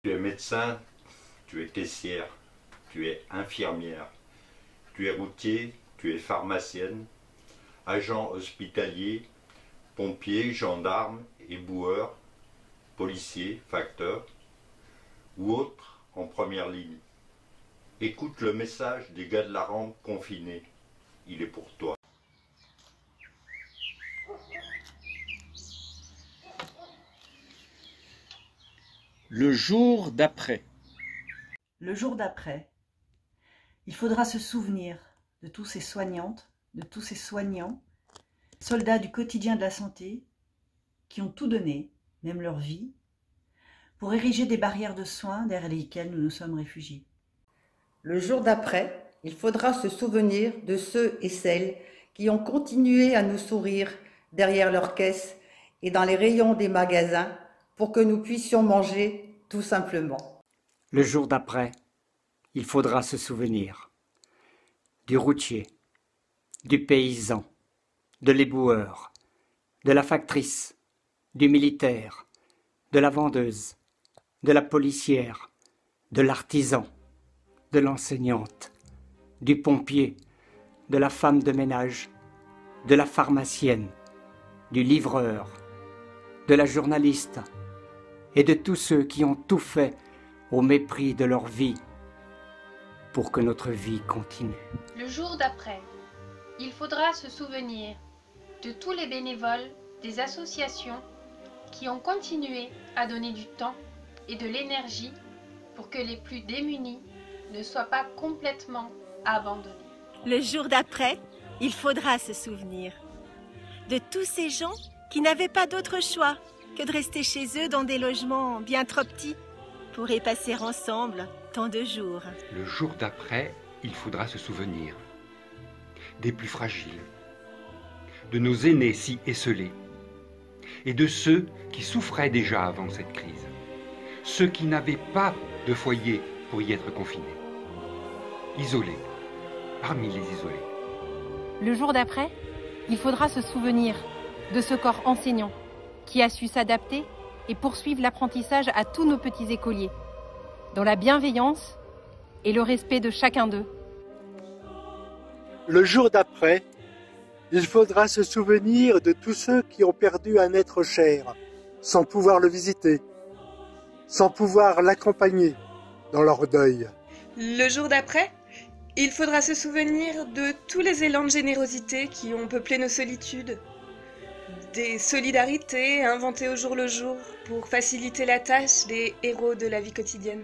Tu es médecin, tu es caissière, tu es infirmière, tu es routier, tu es pharmacienne, agent hospitalier, pompier, gendarme, éboueur, policier, facteur ou autre en première ligne. Écoute le message des gars de la rampe confinés. Il est pour toi. Le jour d'après. Le jour d'après, il faudra se souvenir de tous ces soignantes, de tous ces soignants, soldats du quotidien de la santé, qui ont tout donné, même leur vie, pour ériger des barrières de soins derrière lesquelles nous nous sommes réfugiés. Le jour d'après, il faudra se souvenir de ceux et celles qui ont continué à nous sourire derrière leurs caisses et dans les rayons des magasins pour que nous puissions manger tout simplement. Le jour d'après, il faudra se souvenir du routier, du paysan, de l'éboueur, de la factrice, du militaire, de la vendeuse, de la policière, de l'artisan, de l'enseignante, du pompier, de la femme de ménage, de la pharmacienne, du livreur, de la journaliste et de tous ceux qui ont tout fait au mépris de leur vie pour que notre vie continue. Le jour d'après, il faudra se souvenir de tous les bénévoles des associations qui ont continué à donner du temps et de l'énergie pour que les plus démunis ne soient pas complètement abandonnés. Le jour d'après, il faudra se souvenir de tous ces gens qui n'avaient pas d'autre choix que de rester chez eux dans des logements bien trop petits pour y passer ensemble tant de jours. Le jour d'après, il faudra se souvenir des plus fragiles, de nos aînés si esseulés, et de ceux qui souffraient déjà avant cette crise, ceux qui n'avaient pas de foyer pour y être confinés, isolés, parmi les isolés. Le jour d'après, il faudra se souvenir de ce corps enseignant qui a su s'adapter et poursuivre l'apprentissage à tous nos petits écoliers, dans la bienveillance et le respect de chacun d'eux. Le jour d'après, il faudra se souvenir de tous ceux qui ont perdu un être cher, sans pouvoir le visiter, sans pouvoir l'accompagner dans leur deuil. Le jour d'après, il faudra se souvenir de tous les élans de générosité qui ont peuplé nos solitudes, des solidarités inventées au jour le jour pour faciliter la tâche des héros de la vie quotidienne.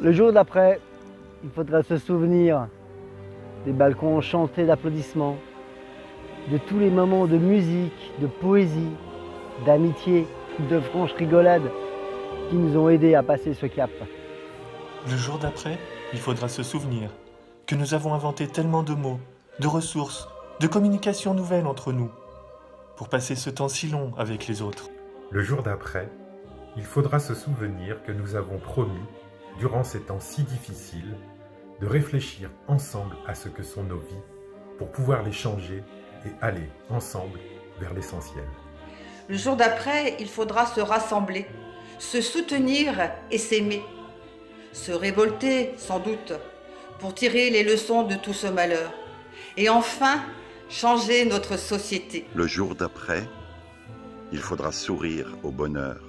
Le jour d'après, il faudra se souvenir des balcons enchantés d'applaudissements, de tous les moments de musique, de poésie, d'amitié, de franche rigolade qui nous ont aidés à passer ce cap. Le jour d'après, il faudra se souvenir que nous avons inventé tellement de mots, de ressources, de communications nouvelles entre nous, pour passer ce temps si long avec les autres. Le jour d'après, il faudra se souvenir que nous avons promis, durant ces temps si difficiles, de réfléchir ensemble à ce que sont nos vies, pour pouvoir les changer et aller ensemble vers l'essentiel. Le jour d'après, il faudra se rassembler, se soutenir et s'aimer, se révolter sans doute, pour tirer les leçons de tout ce malheur, et enfin changer notre société. Le jour d'après, il faudra sourire au bonheur.